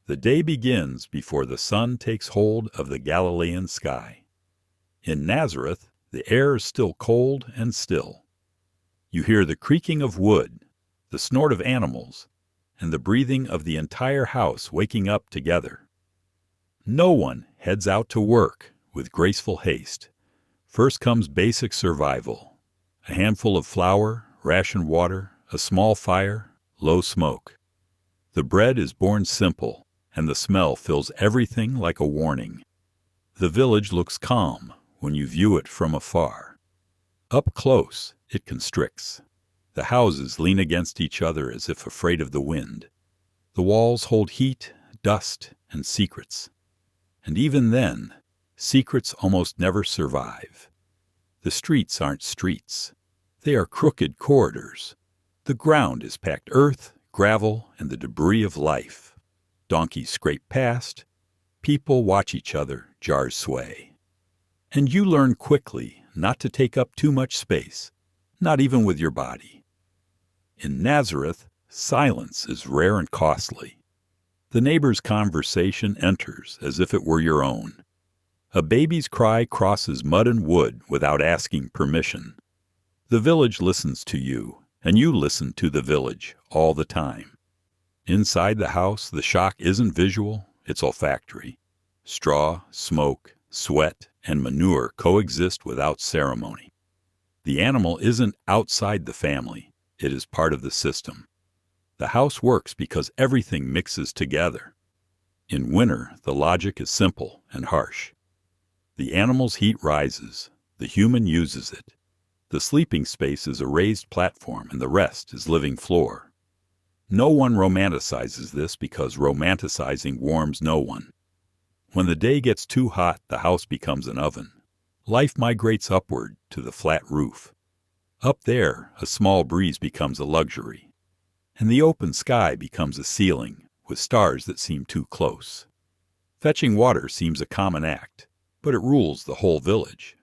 The day begins before the sun takes hold of the Galilean sky. In Nazareth, the air is still cold and still. You hear the creaking of wood, the snort of animals, and the breathing of the entire house waking up together. No one heads out to work with graceful haste. First comes basic survival: a handful of flour, rationed water, a small fire, low smoke. The bread is born simple, and the smell fills everything like a warning. The village looks calm when you view it from afar. Up close, it constricts. The houses lean against each other as if afraid of the wind. The walls hold heat, dust, and secrets. And even then, secrets almost never survive. The streets aren't streets. They are crooked corridors. The ground is packed earth, gravel, and the debris of life. Donkeys scrape past. People watch each other, jars sway. And you learn quickly not to take up too much space, not even with your body. In Nazareth, silence is rare and costly. The neighbor's conversation enters as if it were your own. A baby's cry crosses mud and wood without asking permission. The village listens to you, and you listen to the village all the time. Inside the house, the shock isn't visual, it's olfactory. Straw, smoke, sweat, and manure coexist without ceremony. The animal isn't outside the family, it is part of the system. The house works because everything mixes together. In winter, the logic is simple and harsh. The animal's heat rises, the human uses it. The sleeping space is a raised platform and the rest is living floor. No one romanticizes this because romanticizing warms no one. When the day gets too hot, the house becomes an oven. Life migrates upward to the flat roof. Up there, a small breeze becomes a luxury. And the open sky becomes a ceiling with stars that seem too close. Fetching water seems a common act, but it rules the whole village.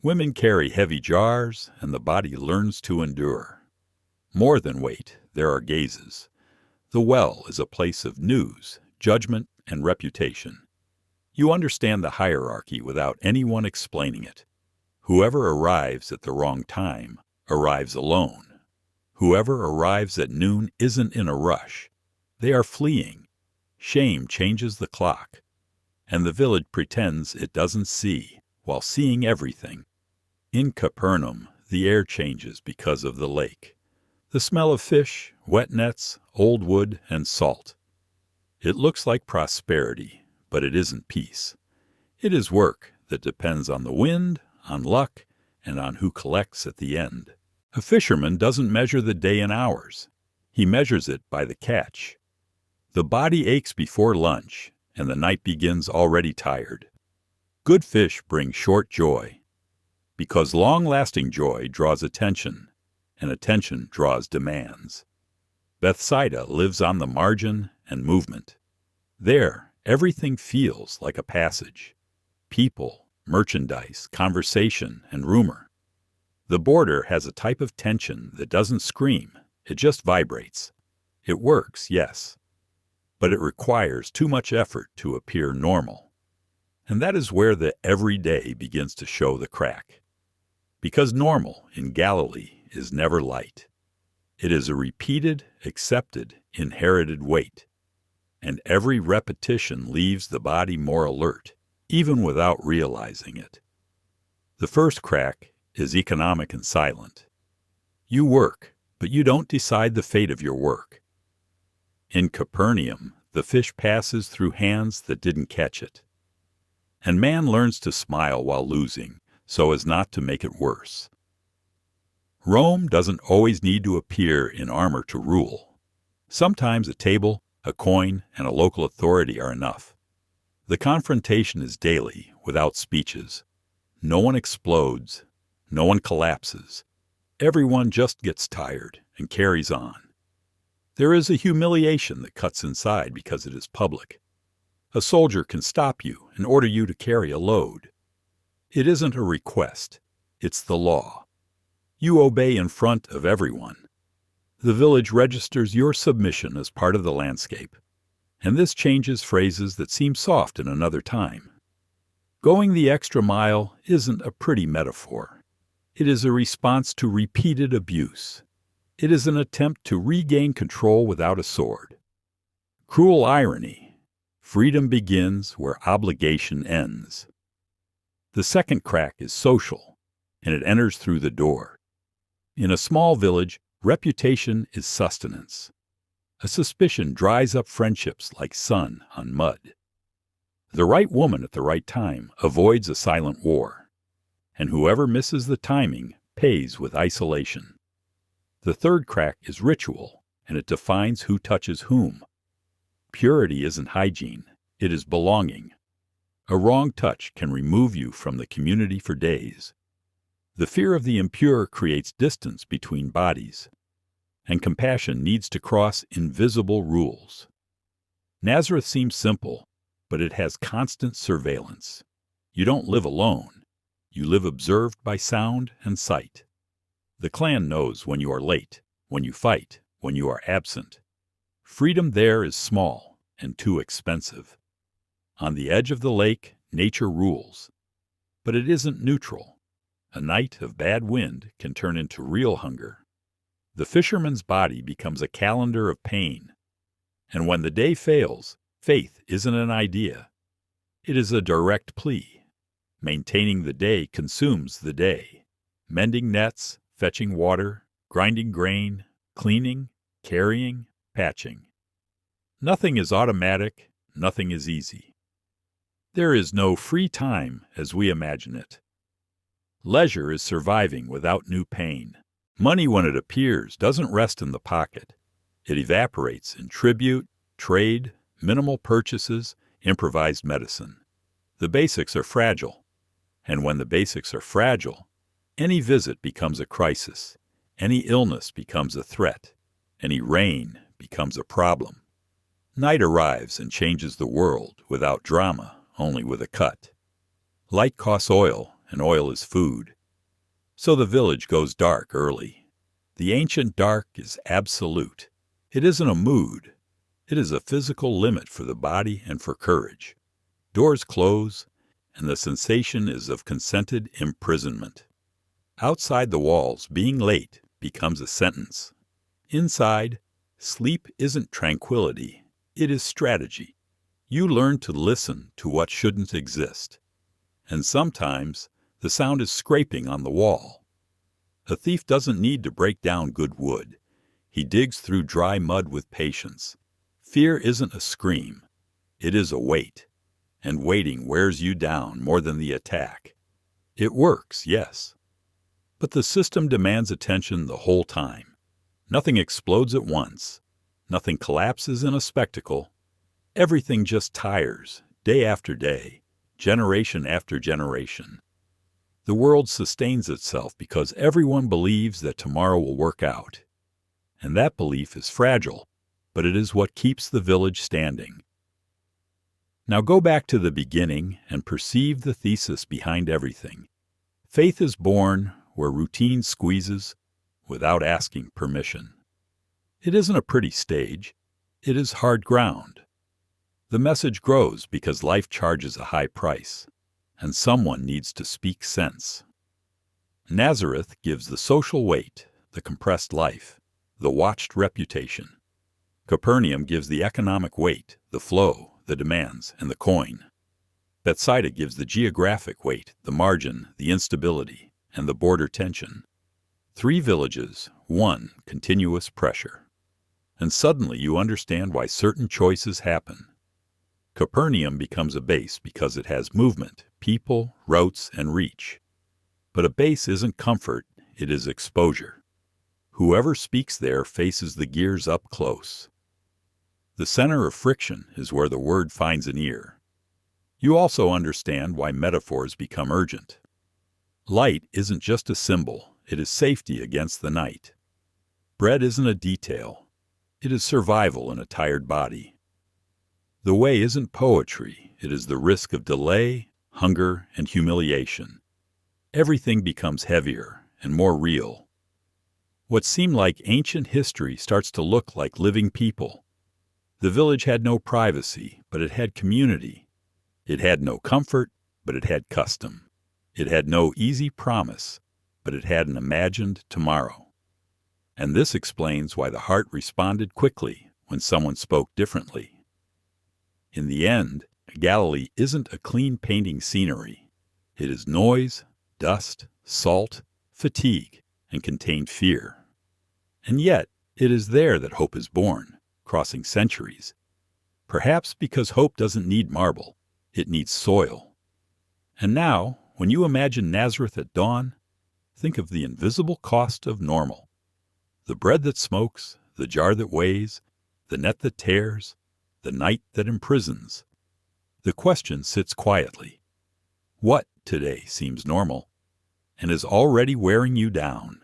Women carry heavy jars, and the body learns to endure. More than weight, there are gazes. The well is a place of news, judgment, and reputation. You understand the hierarchy without anyone explaining it. Whoever arrives at the wrong time arrives alone. Whoever arrives at noon isn't in a rush. They are fleeing. Shame changes the clock, and the village pretends it doesn't see while seeing everything. In Capernaum, the air changes because of the lake. The smell of fish, wet nets, old wood, and salt. It looks like prosperity, but it isn't peace. It is work that depends on the wind, on luck, and on who collects at the end. A fisherman doesn't measure the day in hours. He measures it by the catch. The body aches before lunch, and the night begins already tired. Good fish bring short joy, because long-lasting joy draws attention, and attention draws demands. Bethsaida lives on the margin and movement. There, everything feels like a passage. People, merchandise, conversation, and rumor. The border has a type of tension that doesn't scream, it just vibrates. It works, yes, but it requires too much effort to appear normal. And that is where the everyday begins to show the crack. Because normal in Galilee is never light. It is a repeated, accepted, inherited weight. And every repetition leaves the body more alert, even without realizing it. The first crack is economic and silent. You work, but you don't decide the fate of your work. In Capernaum, the fish passes through hands that didn't catch it. And man learns to smile while losing, so as not to make it worse. Rome doesn't always need to appear in armor to rule. Sometimes a table, a coin, and a local authority are enough. The confrontation is daily, without speeches. No one explodes. No one collapses. Everyone just gets tired and carries on. There is a humiliation that cuts inside because it is public. A soldier can stop you and order you to carry a load. It isn't a request. It's the law. You obey in front of everyone. The village registers your submission as part of the landscape. and this changes phrases that seem soft in another time. Going the extra mile isn't a pretty metaphor. It is a response to repeated abuse. It is an attempt to regain control without a sword. Cruel irony. Freedom begins where obligation ends. The second crack is social, and it enters through the door. In a small village, reputation is sustenance. A suspicion dries up friendships like sun on mud. The right woman at the right time avoids a silent war, and whoever misses the timing pays with isolation. The third crack is ritual, and it defines who touches whom. Purity isn't hygiene, it is belonging. A wrong touch can remove you from the community for days. The fear of the impure creates distance between bodies, and compassion needs to cross invisible rules. Nazareth seems simple, but it has constant surveillance. You don't live alone. You live observed by sound and sight. The clan knows when you are late, when you fight, when you are absent. Freedom there is small and too expensive. On the edge of the lake, nature rules. But it isn't neutral. A night of bad wind can turn into real hunger. The fisherman's body becomes a calendar of pain. And when the day fails, faith isn't an idea. It is a direct plea. Maintaining the day consumes the day. Mending nets, fetching water, grinding grain, cleaning, carrying, patching. Nothing is automatic, nothing is easy. There is no free time as we imagine it. Leisure is surviving without new pain. Money, when it appears, doesn't rest in the pocket. It evaporates in tribute, trade, minimal purchases, improvised medicine. The basics are fragile. And when the basics are fragile, any visit becomes a crisis. Any illness becomes a threat. Any rain becomes a problem. Night arrives and changes the world without drama, only with a cut. Light costs oil, and oil is food. So the village goes dark early. The ancient dark is absolute. It isn't a mood. It is a physical limit for the body and for courage. Doors close, and the sensation is of consented imprisonment. Outside the walls, being late becomes a sentence. Inside, sleep isn't tranquility. It is strategy. You learn to listen to what shouldn't exist. And sometimes, the sound is scraping on the wall. A thief doesn't need to break down good wood. He digs through dry mud with patience. Fear isn't a scream. It is a weight. And waiting wears you down more than the attack. It works, yes. But the system demands attention the whole time. Nothing explodes at once. Nothing collapses in a spectacle. Everything just tires, day after day, generation after generation. The world sustains itself because everyone believes that tomorrow will work out. And that belief is fragile, but it is what keeps the village standing. Now go back to the beginning and perceive the thesis behind everything. Faith is born where routine squeezes without asking permission. It isn't a pretty stage. It is hard ground. The message grows because life charges a high price, and someone needs to speak sense. Nazareth gives the social weight, the compressed life, the watched reputation. Capernaum gives the economic weight, the flow, the demands, and the coin. Bethsaida gives the geographic weight, the margin, the instability, and the border tension. 3 villages, 1 continuous pressure. And suddenly you understand why certain choices happen. Capernaum becomes a base because it has movement, people, routes, and reach. But a base isn't comfort, it is exposure. Whoever speaks there faces the gears up close. The center of friction is where the word finds an ear. You also understand why metaphors become urgent. Light isn't just a symbol, it is safety against the night. Bread isn't a detail, it is survival in a tired body. The way isn't poetry, it is the risk of delay, hunger, and humiliation. Everything becomes heavier and more real. What seemed like ancient history starts to look like living people. The village had no privacy, but it had community. It had no comfort, but it had custom. It had no easy promise, but it had an imagined tomorrow. And this explains why the heart responded quickly when someone spoke differently. In the end, Galilee isn't a clean painting scenery. It is noise, dust, salt, fatigue, and contained fear. And yet, it is there that hope is born, crossing centuries. Perhaps because hope doesn't need marble, it needs soil. And now, when you imagine Nazareth at dawn, think of the invisible cost of normal. The bread that smokes, the jar that weighs, the net that tears, the night that imprisons. The question sits quietly. What today seems normal and is already wearing you down?